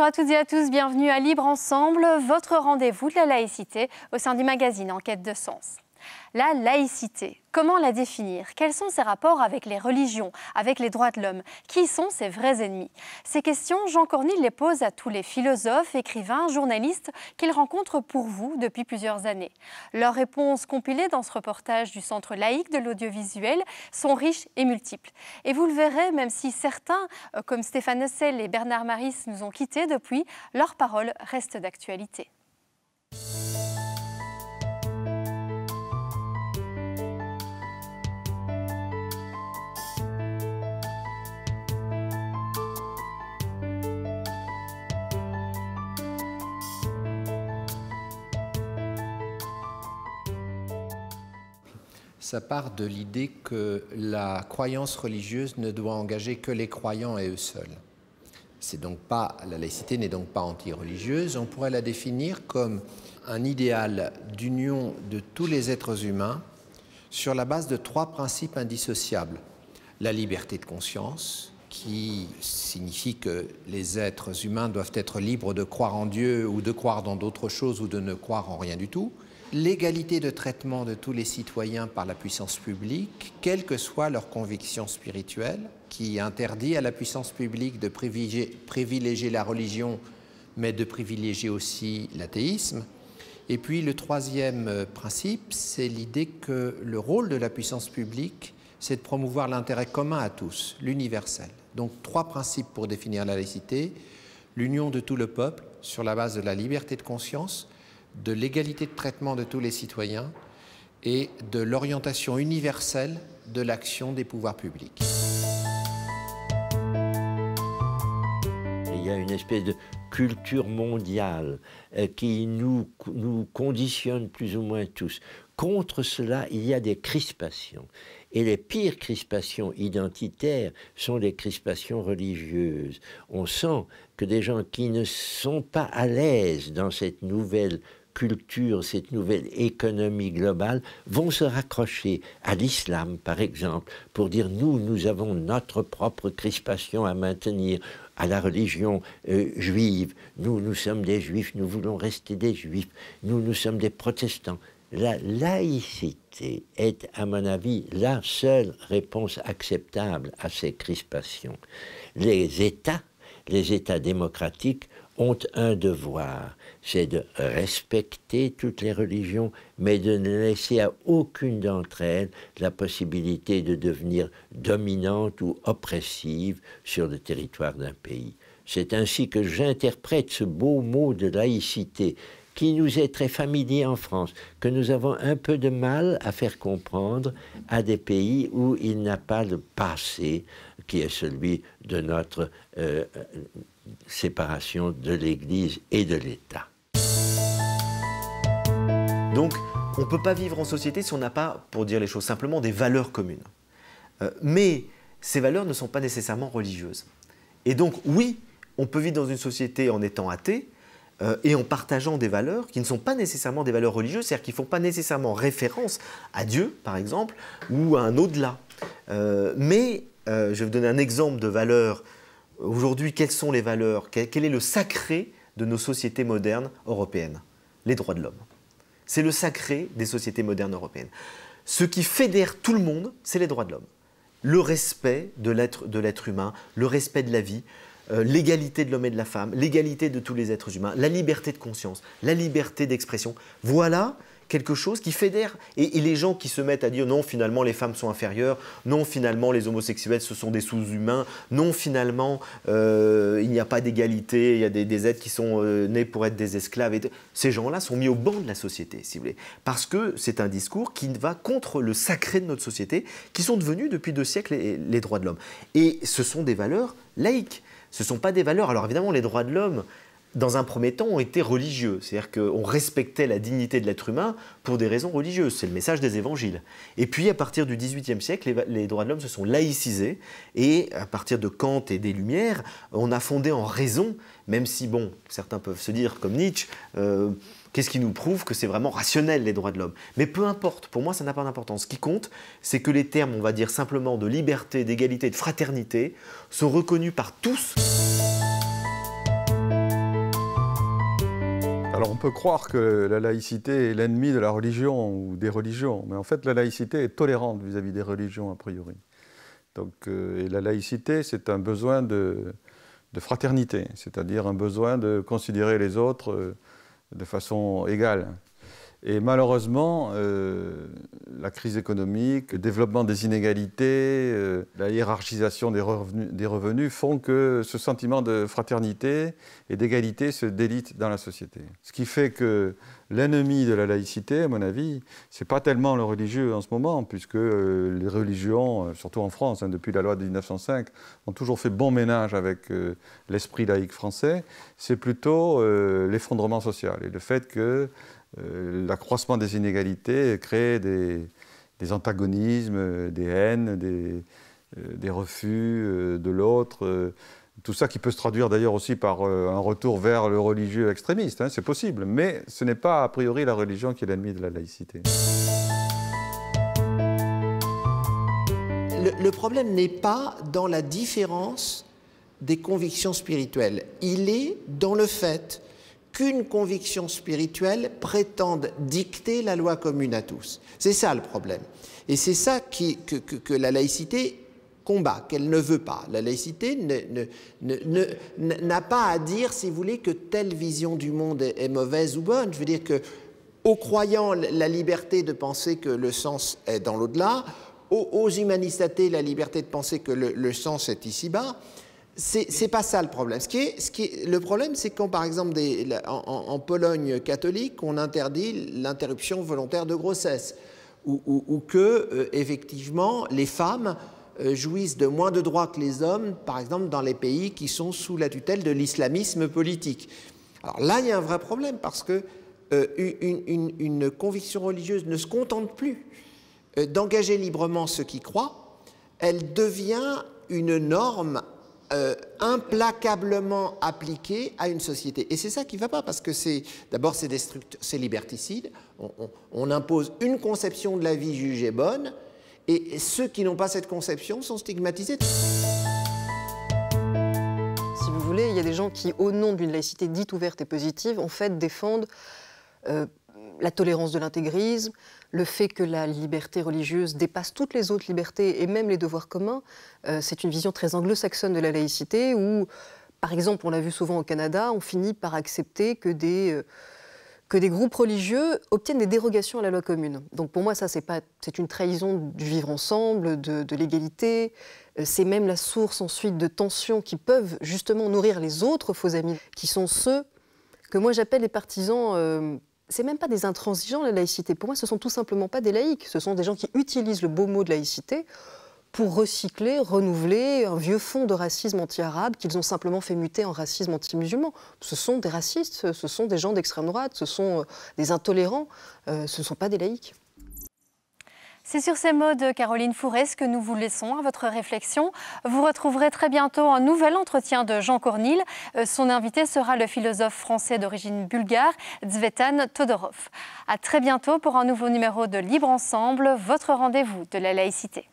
à toutes et à tous, bienvenue à Libre Ensemble, votre rendez-vous de la laïcité au sein du magazine En quête de sens. La laïcité, comment la définir? Quels sont ses rapports avec les religions, avec les droits de l'homme? Qui sont ses vrais ennemis? Ces questions, Jean Cornille les pose à tous les philosophes, écrivains, journalistes qu'il rencontre pour vous depuis plusieurs années. Leurs réponses compilées dans ce reportage du Centre laïque de l'audiovisuel sont riches et multiples. Et vous le verrez, même si certains, comme Stéphane Hessel et Bernard Maris, nous ont quittés depuis, leurs paroles restent d'actualité. Ça part de l'idée que la croyance religieuse ne doit engager que les croyants et eux seuls. La laïcité n'est donc pas anti-religieuse. On pourrait la définir comme un idéal d'union de tous les êtres humains sur la base de 3 principes indissociables. La liberté de conscience, qui signifie que les êtres humains doivent être libres de croire en Dieu ou de croire dans d'autres choses ou de ne croire en rien du tout. L'égalité de traitement de tous les citoyens par la puissance publique, quelle que soit leur conviction spirituelle, qui interdit à la puissance publique de privilégier la religion, mais de privilégier aussi l'athéisme. Et puis le 3e principe, c'est l'idée que le rôle de la puissance publique, c'est de promouvoir l'intérêt commun à tous, l'universel. Donc 3 principes pour définir la laïcité: l'union de tout le peuple sur la base de la liberté de conscience, de l'égalité de traitement de tous les citoyens et de l'orientation universelle de l'action des pouvoirs publics. Il y a une espèce de culture mondiale qui nous conditionne plus ou moins tous. Contre cela, il y a des crispations. Et les pires crispations identitaires sont les crispations religieuses. On sent que des gens qui ne sont pas à l'aise dans cette nouvelle culture, cette nouvelle économie globale, vont se raccrocher à l'islam, par exemple, pour dire nous avons notre propre crispation à maintenir, à la religion juive. Nous sommes des juifs, nous voulons rester des juifs, nous sommes des protestants. La laïcité est, à mon avis, la seule réponse acceptable à ces crispations. Les États démocratiques ont un devoir, c'est de respecter toutes les religions, mais de ne laisser à aucune d'entre elles la possibilité de devenir dominante ou oppressive sur le territoire d'un pays. C'est ainsi que j'interprète ce beau mot de laïcité, qui nous est très familier en France, que nous avons un peu de mal à faire comprendre à des pays où il n'a pas le passé qui est celui de notre séparation de l'Église et de l'État. Donc, on ne peut pas vivre en société si on n'a pas, pour dire les choses simplement, des valeurs communes. Mais ces valeurs ne sont pas nécessairement religieuses. Et donc, oui, on peut vivre dans une société en étant athée, et en partageant des valeurs qui ne sont pas nécessairement des valeurs religieuses, c'est-à-dire qui ne font pas nécessairement référence à Dieu, par exemple, ou à un au-delà. Je vais vous donner un exemple de valeurs. Aujourd'hui, quelles sont les valeurs? Quel est le sacré de nos sociétés modernes européennes? Les droits de l'homme. C'est le sacré des sociétés modernes européennes. Ce qui fédère tout le monde, c'est les droits de l'homme. Le respect de l'être humain, le respect de la vie, l'égalité de l'homme et de la femme, l'égalité de tous les êtres humains, la liberté de conscience, la liberté d'expression. Voilà quelque chose qui fédère. Et les gens qui se mettent à dire non, finalement, les femmes sont inférieures, non, finalement, les homosexuels, ce sont des sous-humains, non, finalement, il n'y a pas d'égalité, il y a des êtres qui sont nés pour être des esclaves. Et ces gens-là sont mis au banc de la société, si vous voulez. Parce que c'est un discours qui va contre le sacré de notre société, qui sont devenus depuis 2 siècles les droits de l'homme. Et ce sont des valeurs laïques. Ce ne sont pas des valeurs. Alors évidemment, les droits de l'homme, dans un premier temps, ont été religieux. C'est-à-dire qu'on respectait la dignité de l'être humain pour des raisons religieuses. C'est le message des évangiles. Et puis, à partir du XVIIIe siècle, les droits de l'homme se sont laïcisés. Et à partir de Kant et des Lumières, on a fondé en raison, même si, bon, certains peuvent se dire, comme Nietzsche, qu'est-ce qui nous prouve que c'est vraiment rationnel, les droits de l'homme? Mais peu importe, pour moi, ça n'a pas d'importance. Ce qui compte, c'est que les termes, on va dire simplement de liberté, d'égalité, de fraternité, sont reconnus par tous. Alors on peut croire que la laïcité est l'ennemi de la religion ou des religions, mais en fait la laïcité est tolérante vis-à-vis des religions a priori. Donc, et la laïcité, c'est un besoin de fraternité, c'est-à-dire un besoin de considérer les autres de façon égale. Et malheureusement, la crise économique, le développement des inégalités, la hiérarchisation des revenus font que ce sentiment de fraternité et d'égalité se délite dans la société. Ce qui fait que l'ennemi de la laïcité, à mon avis, c'est pas tellement le religieux en ce moment, puisque les religions, surtout en France, depuis la loi de 1905, ont toujours fait bon ménage avec l'esprit laïque français. C'est plutôt l'effondrement social et le fait que l'accroissement des inégalités crée des antagonismes, des haines, des refus de l'autre. Tout ça qui peut se traduire d'ailleurs aussi par un retour vers le religieux extrémiste, hein, c'est possible. Mais ce n'est pas a priori la religion qui est l'ennemi de la laïcité. Le problème n'est pas dans la différence des convictions spirituelles. Il est dans le fait qu'une conviction spirituelle prétende dicter la loi commune à tous. C'est ça le problème. Et c'est ça que la laïcité combat, qu'elle ne veut pas. La laïcité n'a pas à dire, si vous voulez, que telle vision du monde est mauvaise ou bonne. Je veux dire que, aux croyants, la liberté de penser que le sens est dans l'au-delà, aux humanistes athées, la liberté de penser que le sens est ici-bas. C'est pas ça le problème. Le problème, c'est quand, par exemple, en Pologne catholique, on interdit l'interruption volontaire de grossesse, ou que, effectivement, les femmes jouissent de moins de droits que les hommes, par exemple, dans les pays qui sont sous la tutelle de l'islamisme politique. Alors là, il y a un vrai problème, parce que une conviction religieuse ne se contente plus d'engager librement ceux qui croient, elle devient une norme implacablement appliquée à une société. Et c'est ça qui ne va pas, parce que d'abord c'est liberticide, on impose une conception de la vie jugée bonne, et ceux qui n'ont pas cette conception sont stigmatisés. Si vous voulez, il y a des gens qui, au nom d'une laïcité dite ouverte et positive, en fait défendent la tolérance de l'intégrisme, le fait que la liberté religieuse dépasse toutes les autres libertés et même les devoirs communs. C'est une vision très anglo-saxonne de la laïcité où, par exemple, on l'a vu souvent au Canada, on finit par accepter que des groupes religieux obtiennent des dérogations à la loi commune. Donc pour moi, ça, c'est une trahison du vivre ensemble, de l'égalité. C'est même la source ensuite de tensions qui peuvent justement nourrir les autres faux amis, qui sont ceux que moi j'appelle les partisans... c'est même pas des intransigeants, la laïcité. Pour moi, ce sont tout simplement pas des laïcs. Ce sont des gens qui utilisent le beau mot de laïcité pour recycler, renouveler un vieux fond de racisme anti-arabe qu'ils ont simplement fait muter en racisme anti-musulman. Ce sont des racistes, ce sont des gens d'extrême droite, ce sont des intolérants, ce ne sont pas des laïcs. C'est sur ces mots de Caroline Fourès que nous vous laissons à votre réflexion. Vous retrouverez très bientôt un nouvel entretien de Jean Cornille. Son invité sera le philosophe français d'origine bulgare, Tzvetan Todorov. À très bientôt pour un nouveau numéro de Libre Ensemble, votre rendez-vous de la laïcité.